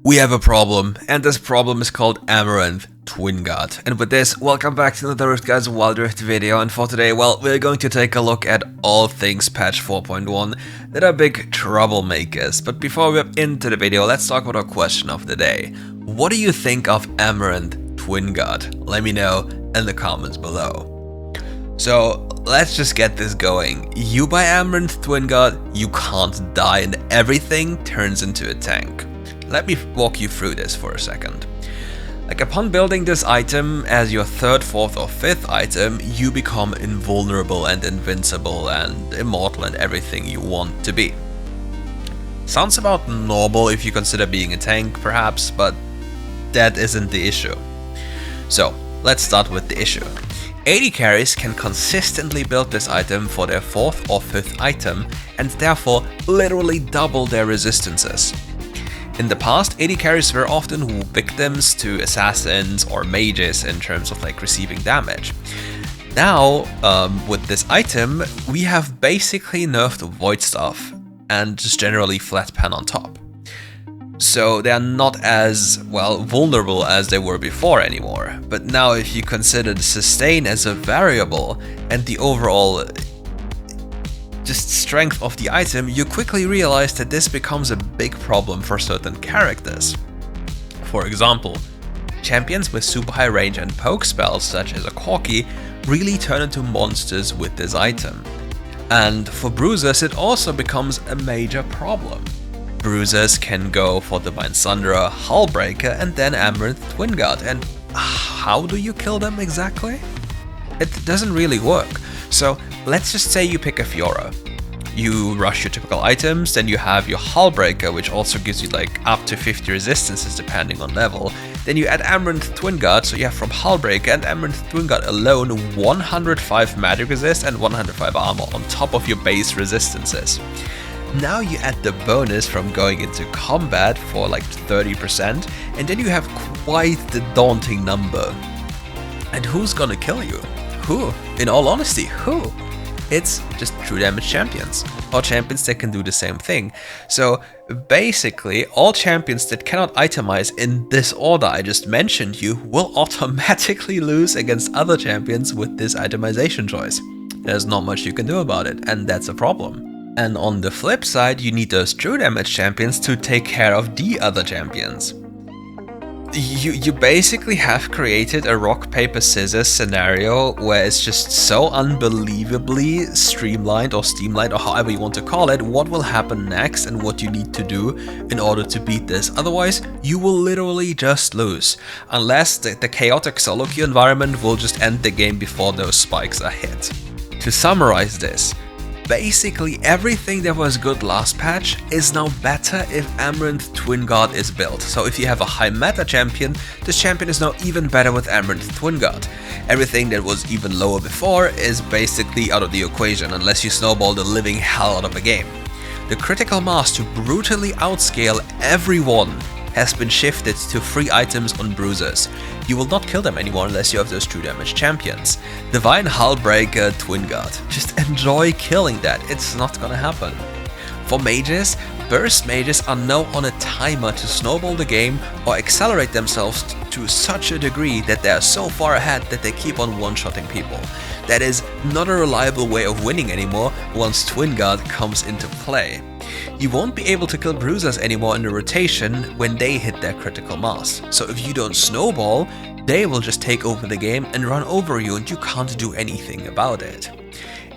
We have a problem, and this problem is called Amaranth Twin God. And with this, welcome back to another RiftGuides WildRift video, and for today, well, we're going to take a look at all things patch 4.1 that are big troublemakers. But before we get into the video, let's talk about our question of the day. What do you think of Amaranth Twin God? Let me know in the comments below. So, let's just get this going. You buy Amaranth Twin God, you can't die, and everything turns into a tank. Let me walk you through this for a second. Upon building this item as your third, fourth or fifth item, you become invulnerable and invincible and immortal and everything you want to be. Sounds about normal if you consider being a tank perhaps, but that isn't the issue. So, let's start with the issue. AD carries can consistently build this item for their fourth or fifth item and therefore literally double their resistances. In the past, AD carries were often victims to assassins or mages in terms of receiving damage. Now, with this item, we have basically nerfed void stuff and just generally flat pen on top. So they are not as, well, vulnerable as they were before anymore. But now if you consider the sustain as a variable and the overall just strength of the item, you quickly realize that this becomes a big problem for certain characters. For example, champions with super high range and poke spells such as a Corki really turn into monsters with this item. And for bruisers it also becomes a major problem. Bruisers can go for Divine Sunderer, Hullbreaker and then Amaranth Twin God, and how do you kill them exactly? It doesn't really work. So let's just say you pick a Fiora. You rush your typical items, then you have your Hullbreaker, which also gives you up to 50 resistances depending on level. Then you add Amaranth Twin God, so you have from Hullbreaker and Amaranth Twin God alone 105 magic resist and 105 armor on top of your base resistances. Now you add the bonus from going into combat for 30%, and then you have quite the daunting number. And who's gonna kill you? Who? In all honesty, who? It's just true damage champions, or champions that can do the same thing. So basically, all champions that cannot itemize in this order I just mentioned you will automatically lose against other champions with this itemization choice. There's not much you can do about it, and that's a problem. And on the flip side, you need those true damage champions to take care of the other champions. You basically have created a rock, paper, scissors scenario where it's just so unbelievably streamlined or steamlined or however you want to call it, what will happen next and what you need to do in order to beat this. Otherwise, you will literally just lose. Unless the chaotic solo queue environment will just end the game before those spikes are hit. To summarize this, basically everything that was good last patch is now better if Amaranth Twin God is built. So if you have a high meta champion, this champion is now even better with Amaranth Twin God. Everything that was even lower before is basically out of the equation unless you snowball the living hell out of a game. The critical mass to brutally outscale everyone has been shifted to 3 items on bruisers. You will not kill them anymore unless you have those true damage champions. Divine Hullbreaker Twin God. Just enjoy killing that, it's not gonna happen. For mages, burst mages are now on a timer to snowball the game or accelerate themselves to such a degree that they are so far ahead that they keep on one-shotting people. That is not a reliable way of winning anymore once Twin God comes into play. You won't be able to kill bruisers anymore in the rotation when they hit their critical mass. So if you don't snowball, they will just take over the game and run over you and you can't do anything about it.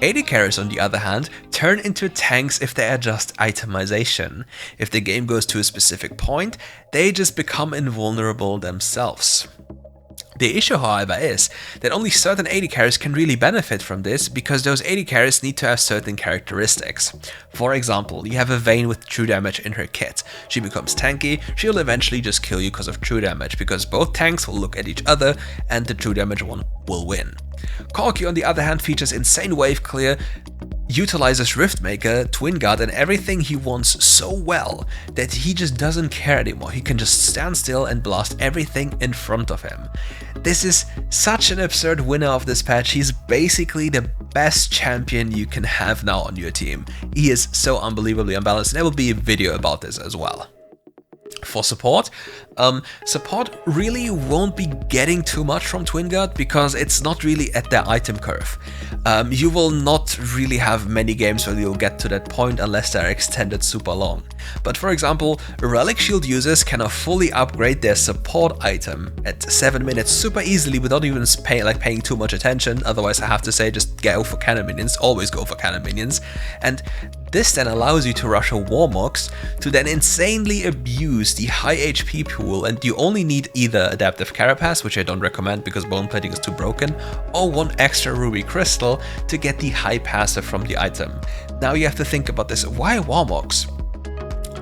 AD carries on the other hand turn into tanks if they adjust itemization. If the game goes to a specific point, they just become invulnerable themselves. The issue, however, is that only certain AD carries can really benefit from this because those AD carries need to have certain characteristics. For example, you have a Vayne with true damage in her kit. She becomes tanky, she'll eventually just kill you because of true damage, because both tanks will look at each other and the true damage one will win. Corki on the other hand features insane wave clear, utilizes Riftmaker, Twin God and everything he wants so well that he just doesn't care anymore. He can just stand still and blast everything in front of him. This is such an absurd winner of this patch. He's basically the best champion you can have now on your team. He is so unbelievably unbalanced. There will be a video about this as well. For support, support really won't be getting too much from Twin Guard because it's not really at their item curve. You will not really have many games where you'll get to that point unless they're extended super long. But for example, Relic Shield users can fully upgrade their support item at 7 minutes super easily without even paying too much attention. Otherwise, I have to say, just go for cannon minions, always go for cannon minions. And this then allows you to rush a Warmox to then insanely abuse the high HP pool, and you only need either Adaptive Carapace, which I don't recommend because bone plating is too broken, or one extra Ruby Crystal to get the high passive from the item. Now you have to think about this, why Warmox?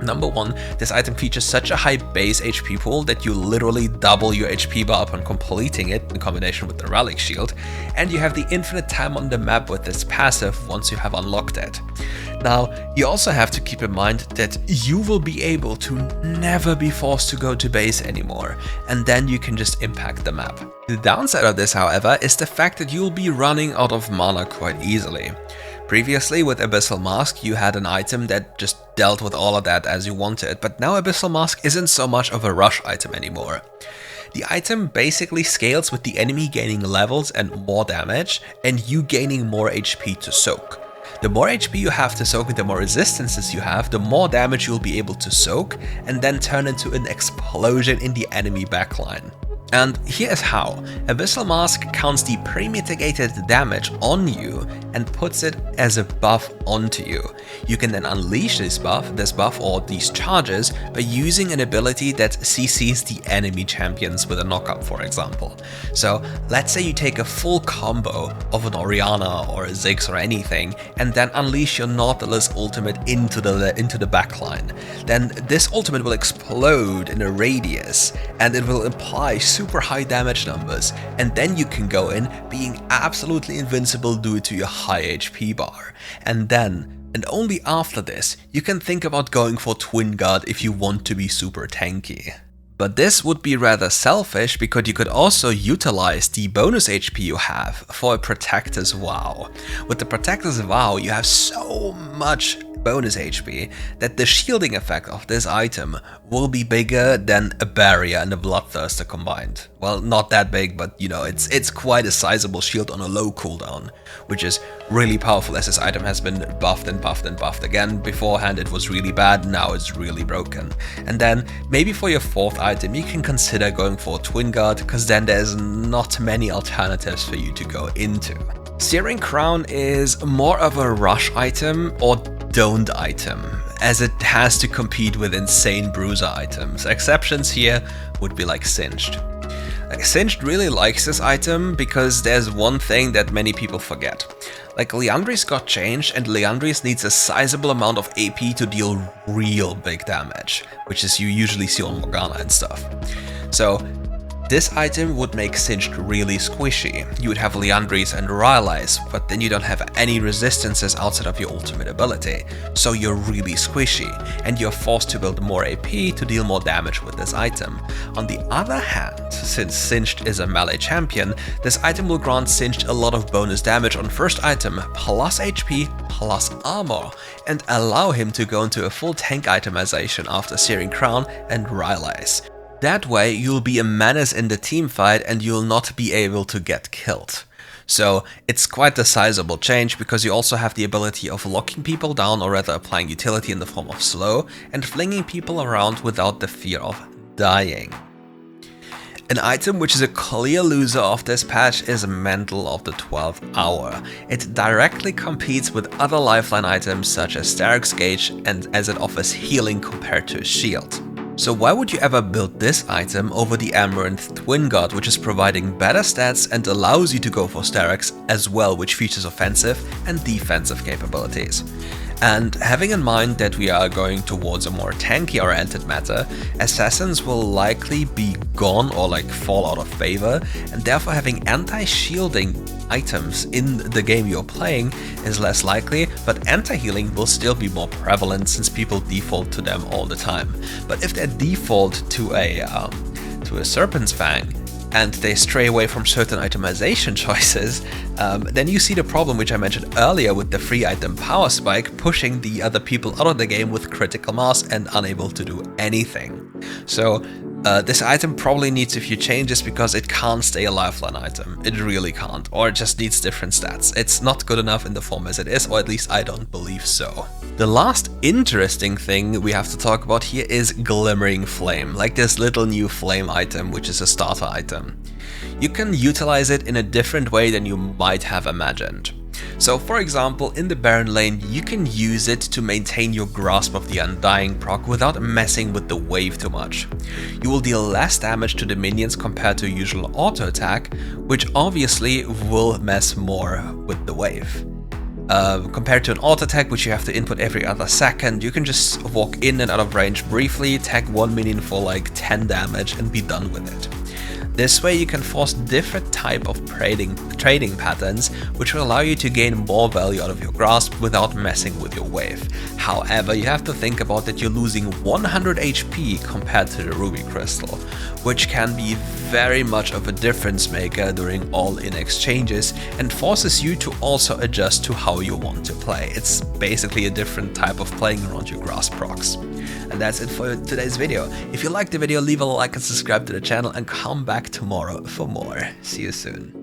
Number one, this item features such a high base HP pool that you literally double your HP bar upon completing it in combination with the Relic Shield, and you have the infinite time on the map with this passive once you have unlocked it. Now, you also have to keep in mind that you will be able to never be forced to go to base anymore, and then you can just impact the map. The downside of this, however, is the fact that you'll be running out of mana quite easily. Previously, with Abyssal Mask, you had an item that just dealt with all of that as you wanted, but now Abyssal Mask isn't so much of a rush item anymore. The item basically scales with the enemy gaining levels and more damage, and you gaining more HP to soak. The more HP you have to soak and the more resistances you have, the more damage you'll be able to soak and then turn into an explosion in the enemy backline. And here's how. Abyssal Mask counts the pre-mitigated damage on you and puts it as a buff onto you. You can then unleash this buff or these charges by using an ability that CCs the enemy champions with a knockup, for example. So let's say you take a full combo of an Orianna or a Ziggs or anything and then unleash your Nautilus ultimate into the backline. Then this ultimate will explode in a radius and it will imply super high damage numbers, and then you can go in being absolutely invincible due to your high HP bar. And then, and only after this, you can think about going for Twin Guard if you want to be super tanky. But this would be rather selfish because you could also utilize the bonus HP you have for a Protector's Vow. With the Protector's Vow, you have so much bonus HP that the shielding effect of this item will be bigger than a Barrier and a Bloodthirster combined. Well, not that big, but you know, it's quite a sizable shield on a low cooldown, which is really powerful as this item has been buffed and buffed and buffed again. Beforehand it was really bad, now it's really broken. And then maybe for your fourth item you can consider going for Twin Guard, because then there's not many alternatives for you to go into. Searing Crown is more of a rush item or don't item, as it has to compete with insane bruiser items. Exceptions here would be like Singed. Singed really likes this item because there's one thing that many people forget. Like, Liandry's got changed, and Liandry's needs a sizable amount of AP to deal real big damage, which is you usually see on Morgana and stuff. So this item would make Singed really squishy. You would have Liandry's and Rylai's, but then you don't have any resistances outside of your ultimate ability, so you're really squishy, and you're forced to build more AP to deal more damage with this item. On the other hand, since Singed is a melee champion, this item will grant Singed a lot of bonus damage on first item, plus HP, plus armor, and allow him to go into a full tank itemization after Searing Crown and Rylai's. That way you'll be a menace in the teamfight and you'll not be able to get killed. So it's quite a sizable change because you also have the ability of locking people down, or rather applying utility in the form of slow, and flinging people around without the fear of dying. An item which is a clear loser of this patch is Mantle of the 12th Hour. It directly competes with other lifeline items such as Starrick's Gauge, and as it offers healing compared to a shield. So why would you ever build this item over the Amouranth Twin Guard, which is providing better stats and allows you to go for Starrick's as well, which features offensive and defensive capabilities? And having in mind that we are going towards a more tanky oriented meta, assassins will likely be gone or like fall out of favor, and therefore having anti-shielding items in the game you're playing is less likely, but anti-healing will still be more prevalent since people default to them all the time. But if they default to a Serpent's Fang, and they stray away from certain itemization choices, then you see the problem which I mentioned earlier with the free item power spike pushing the other people out of the game with critical mass and unable to do anything. So this item probably needs a few changes because it can't stay a lifeline item. It really can't, or it just needs different stats. It's not good enough in the form as it is, or at least I don't believe so. The last interesting thing we have to talk about here is Glimmering Flame, like this little new flame item, which is a starter item. You can utilize it in a different way than you might have imagined. So for example, in the Baron lane, you can use it to maintain your Grasp of the Undying proc without messing with the wave too much. You will deal less damage to the minions compared to a usual auto attack, which obviously will mess more with the wave. Compared to an auto attack, which you have to input every other second, you can just walk in and out of range briefly, tag one minion for like 10 damage and be done with it. This way you can force different type of trading patterns, which will allow you to gain more value out of your grasp without messing with your wave. However, you have to think about that you're losing 100 HP compared to the ruby crystal, which can be very much of a difference maker during all-in exchanges and forces you to also adjust to how you want to play. It's basically a different type of playing around your grasp procs. And that's it for today's video. If you liked the video, leave a like and subscribe to the channel and come back tomorrow for more. See you soon.